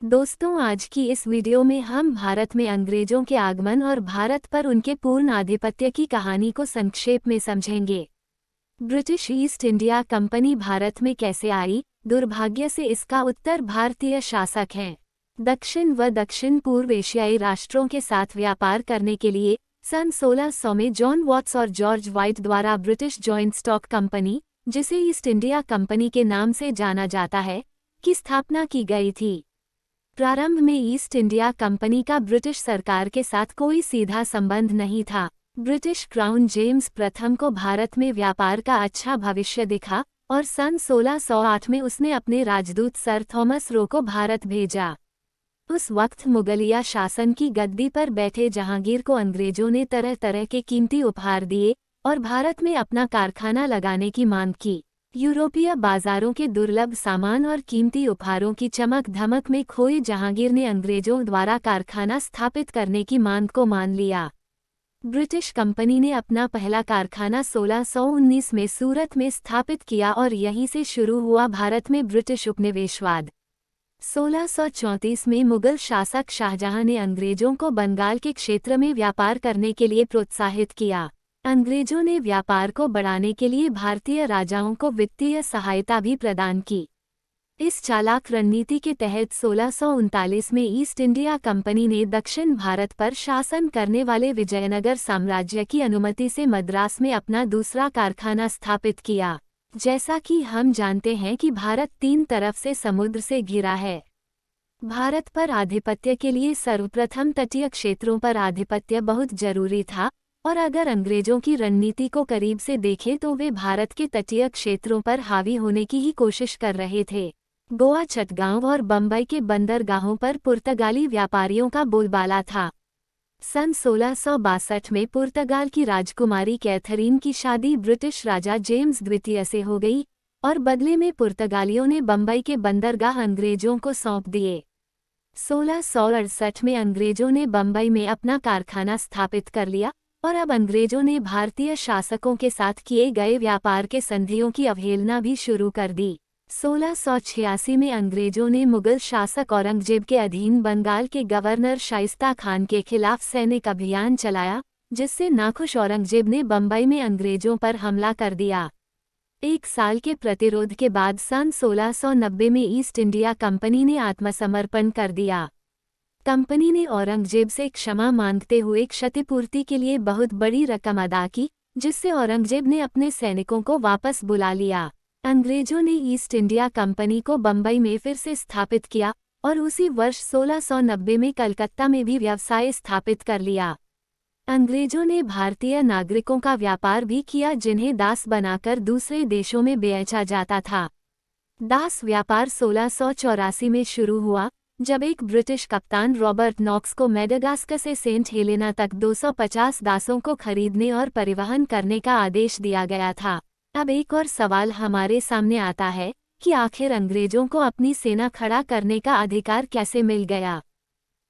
दोस्तों, आज की इस वीडियो में हम भारत में अंग्रेजों के आगमन और भारत पर उनके पूर्ण आधिपत्य की कहानी को संक्षेप में समझेंगे। British east India company Bharat में कैसे आई? दुर्भाग्य से इसका उत्तर भारतीय शासक हैं। दक्षिण व दक्षिण पूर्व एशियाई राष्ट्रों के साथ व्यापार करने के लिए सन 1600 में जॉन वॉट्स और जॉर्ज वाइट द्वारा ब्रिटिश जॉइंट स्टॉक कंपनी, जिसे ईस्ट इंडिया कंपनी के नाम से जाना जाता है, की स्थापना की गई थी। प्रारंभ में ईस्ट इंडिया कंपनी का ब्रिटिश सरकार के साथ कोई सीधा संबंध नहीं था। ब्रिटिश क्राउन जेम्स प्रथम को भारत में व्यापार का अच्छा भविष्य दिखा और सन 1608 में उसने अपने राजदूत सर थॉमस रो को भारत भेजा। उस वक्त मुगलिया शासन की गद्दी पर बैठे जहांगीर को अंग्रेजों ने तरह तरह के कीमती उपहार दिए और भारत में अपना कारखाना लगाने की मांग की। यूरोपीय बाजारों के दुर्लभ सामान और कीमती उपहारों की चमक धमक में खोए जहांगीर ने अंग्रेजों द्वारा कारखाना स्थापित करने की मांग को मान लिया। ब्रिटिश कंपनी ने अपना पहला कारखाना 1619 में सूरत में स्थापित किया और यहीं से शुरू हुआ भारत में ब्रिटिश उपनिवेशवाद। 1634 में मुगल शासक शाहजहां ने अंग्रेजों को बंगाल के क्षेत्र में व्यापार करने के लिए प्रोत्साहित किया। अंग्रेजों ने व्यापार को बढ़ाने के लिए भारतीय राजाओं को वित्तीय सहायता भी प्रदान की। इस चालाक रणनीति के तहत 1639 में ईस्ट इंडिया कंपनी ने दक्षिण भारत पर शासन करने वाले विजयनगर साम्राज्य की अनुमति से मद्रास में अपना दूसरा कारखाना स्थापित किया। जैसा कि हम जानते हैं कि भारत 3 तरफ से समुद्र से घिरा है। भारत पर आधिपत्य के लिए सर्वप्रथम तटीय क्षेत्रों पर आधिपत्य बहुत जरूरी था, और अगर अंग्रेजों की रणनीति को करीब से देखें तो वे भारत के तटीय क्षेत्रों पर हावी होने की ही कोशिश कर रहे थे। गोवा, चटगांव और बम्बई के बंदरगाहों पर पुर्तगाली व्यापारियों का बोलबाला था। सन 1662 में पुर्तगाल की राजकुमारी कैथरीन की शादी ब्रिटिश राजा जेम्स द्वितीय से हो गई और बदले में पुर्तगालियों ने बम्बई के बंदरगाह अंग्रेजों को सौंप दिए। 1668 में अंग्रेजों ने बम्बई में अपना कारखाना स्थापित कर लिया और अब अंग्रेजों ने भारतीय शासकों के साथ किए गए व्यापार के संधियों की अवहेलना भी शुरू कर दी। 1686 में अंग्रेजों ने मुगल शासक औरंगजेब के अधीन बंगाल के गवर्नर शाइस्ता खान के खिलाफ सैनिक अभियान चलाया, जिससे नाखुश औरंगजेब ने बम्बई में अंग्रेजों पर हमला कर दिया। 1 साल के प्रतिरोध के बाद सन 1690 में ईस्ट इंडिया कंपनी ने आत्मसमर्पण कर दिया। कंपनी ने औरंगजेब से क्षमा मांगते हुए क्षतिपूर्ति के लिए बहुत बड़ी रकम अदा की, जिससे औरंगजेब ने अपने सैनिकों को वापस बुला लिया। अंग्रेजों ने ईस्ट इंडिया कंपनी को बम्बई में फिर से स्थापित किया और उसी वर्ष 1690 में कलकत्ता में भी व्यवसाय स्थापित कर लिया। अंग्रेजों ने भारतीय नागरिकों का व्यापार भी किया, जिन्हें दास बनाकर दूसरे देशों में बेचा जाता था। दास व्यापार 1684 में शुरू हुआ, जब एक ब्रिटिश कप्तान रॉबर्ट नॉक्स को मेडागास्कर से सेंट हेलेना तक 250 दासों को खरीदने और परिवहन करने का आदेश दिया गया था। अब एक और सवाल हमारे सामने आता है कि आखिर अंग्रेजों को अपनी सेना खड़ा करने का अधिकार कैसे मिल गया?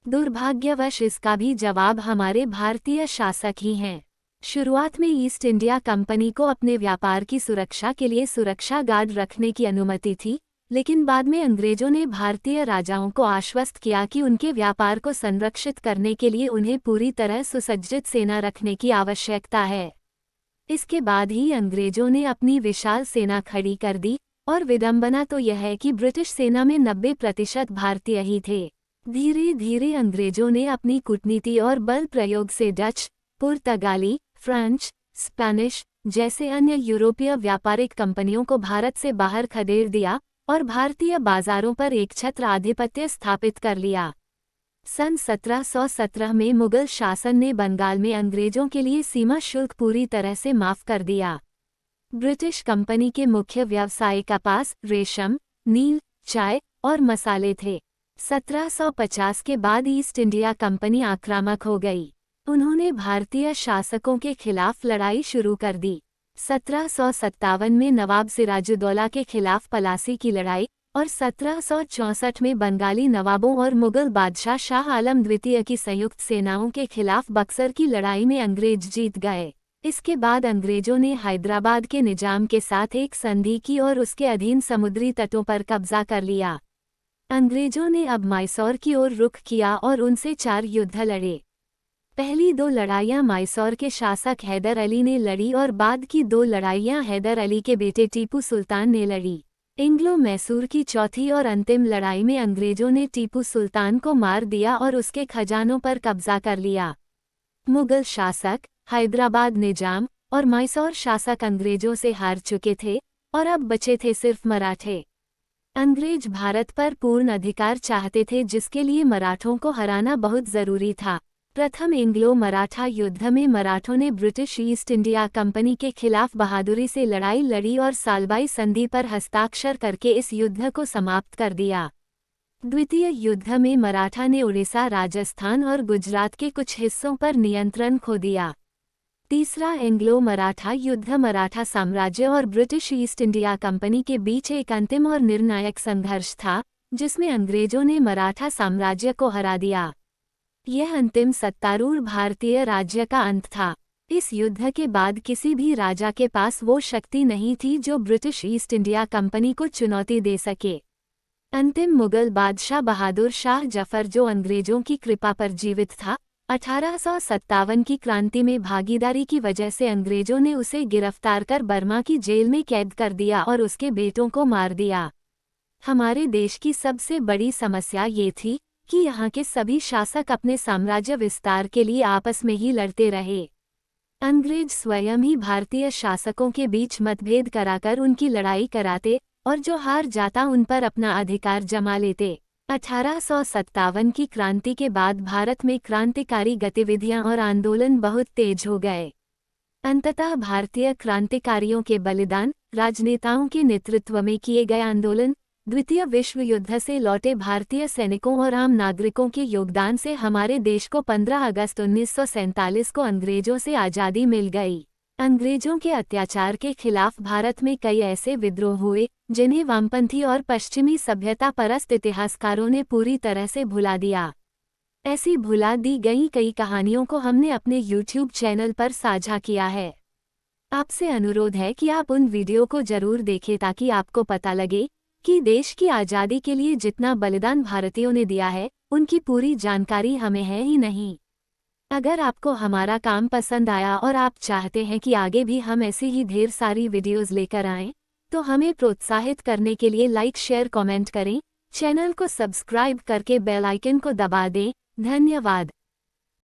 दुर्भाग्यवश इसका भी जवाब हमारे भारतीय शासक ही हैं। शुरुआत में ईस्ट इंडिया कंपनी को अपने व्यापार की सुरक्षा के लिए सुरक्षा गार्ड रखने की अनुमति थी, लेकिन बाद में अंग्रेजों ने भारतीय राजाओं को आश्वस्त किया कि उनके व्यापार को संरक्षित करने के लिए उन्हें पूरी तरह सुसज्जित सेना रखने की आवश्यकता है। इसके बाद ही अंग्रेजों ने अपनी विशाल सेना खड़ी कर दी, और विडंबना तो यह है कि ब्रिटिश सेना में 90% भारतीय ही थे। धीरे धीरे अंग्रेजों ने अपनी कूटनीति और बल प्रयोग से डच, पुर्तगाली, फ्रेंच, स्पेनिश जैसे अन्य यूरोपीय व्यापारिक कंपनियों को भारत से बाहर खदेड़ दिया और भारतीय बाजारों पर एक छत्र आधिपत्य स्थापित कर लिया। सन 1717 में मुगल शासन ने बंगाल में अंग्रेजों के लिए सीमा शुल्क पूरी तरह से माफ कर दिया। ब्रिटिश कंपनी के मुख्य व्यवसाय कपास, रेशम, नील, चाय और मसाले थे। 1750 के बाद ईस्ट इंडिया कंपनी आक्रामक हो गई। उन्होंने भारतीय शासकों के खिलाफ लड़ाई शुरू कर दी। 1757 में नवाब सिराजुद्दौला के खिलाफ पलासी की लड़ाई और 1764 में बंगाली नवाबों और मुगल बादशाह शाह आलम द्वितीय की संयुक्त सेनाओं के खिलाफ बक्सर की लड़ाई में अंग्रेज जीत गए। इसके बाद अंग्रेजों ने हैदराबाद के निजाम के साथ एक संधि की और उसके अधीन समुद्री तटों पर कब्जा कर लिया। अंग्रेजों ने अब मैसूर की ओर रुख किया और उनसे 4 युद्ध लड़े। पहली 2 लड़ाइयां मैसूर के शासक हैदर अली ने लड़ी और बाद की 2 लड़ाइयां हैदर अली के बेटे टीपू सुल्तान ने लड़ी। एंग्लो मैसूर की चौथी और अंतिम लड़ाई में अंग्रेजों ने टीपू सुल्तान को मार दिया और उसके खजानों पर कब्जा कर लिया। मुगल शासक, हैदराबाद निजाम और मैसूर शासक अंग्रेजों से हार चुके थे और अब बचे थे सिर्फ मराठे। अंग्रेज भारत पर पूर्ण अधिकार चाहते थे, जिसके लिए मराठों को हराना बहुत जरूरी था। प्रथम एंग्लो मराठा युद्ध में मराठों ने ब्रिटिश ईस्ट इंडिया कंपनी के खिलाफ बहादुरी से लड़ाई लड़ी और सालबाई संधि पर हस्ताक्षर करके इस युद्ध को समाप्त कर दिया। द्वितीय युद्ध में मराठा ने उड़ीसा, राजस्थान और गुजरात के कुछ हिस्सों पर नियंत्रण खो दिया। तीसरा एंग्लो मराठा युद्ध मराठा साम्राज्य और ब्रिटिश ईस्ट इंडिया कंपनी के बीच एक अंतिम और निर्णायक संघर्ष था, जिसमें अंग्रेजों ने मराठा साम्राज्य को हरा दिया। यह अंतिम सत्तारूढ़ भारतीय राज्य का अंत था। इस युद्ध के बाद किसी भी राजा के पास वो शक्ति नहीं थी जो ब्रिटिश ईस्ट इंडिया कंपनी को चुनौती दे सके। अंतिम मुगल बादशाह बहादुर शाह जफर, जो अंग्रेजों की कृपा पर जीवित था, 1857 की क्रांति में भागीदारी की वजह से अंग्रेजों ने उसे गिरफ्तार कर बर्मा की जेल में कैद कर दिया और उसके बेटों को मार दिया। हमारे देश की सबसे बड़ी समस्या ये थी कि यहाँ के सभी शासक अपने साम्राज्य विस्तार के लिए आपस में ही लड़ते रहे। अंग्रेज स्वयं ही भारतीय शासकों के बीच मतभेद कराकर उनकी लड़ाई कराते और जो हार जाता उन पर अपना अधिकार जमा लेते। 1857 की क्रांति के बाद भारत में क्रांतिकारी गतिविधियां और आंदोलन बहुत तेज हो गए। अंततः भारतीय क्रांतिकारियों के बलिदान, राजनेताओं के नेतृत्व में किए गए आंदोलन, द्वितीय विश्व युद्ध से लौटे भारतीय सैनिकों और आम नागरिकों के योगदान से हमारे देश को 15 अगस्त 1947 को अंग्रेजों से आज़ादी मिल गई। अंग्रेजों के अत्याचार के खिलाफ भारत में कई ऐसे विद्रोह हुए जिन्हें वामपंथी और पश्चिमी सभ्यता परस्त इतिहासकारों ने पूरी तरह से भुला दिया। ऐसी भुला दी गई कई कहानियों को हमने अपने YouTube चैनल पर साझा किया है। आपसे अनुरोध है कि आप उन वीडियो को जरूर देखें ताकि आपको पता लगे कि देश की आज़ादी के लिए जितना बलिदान भारतीयों ने दिया है, उनकी पूरी जानकारी हमें है ही नहीं। अगर आपको हमारा काम पसंद आया और आप चाहते हैं कि आगे भी हम ऐसी ही ढेर सारी वीडियोस लेकर आएं, तो हमें प्रोत्साहित करने के लिए लाइक, शेयर, कमेंट करें। चैनल को सब्सक्राइब करके बेल आइकन को दबा दें। धन्यवाद।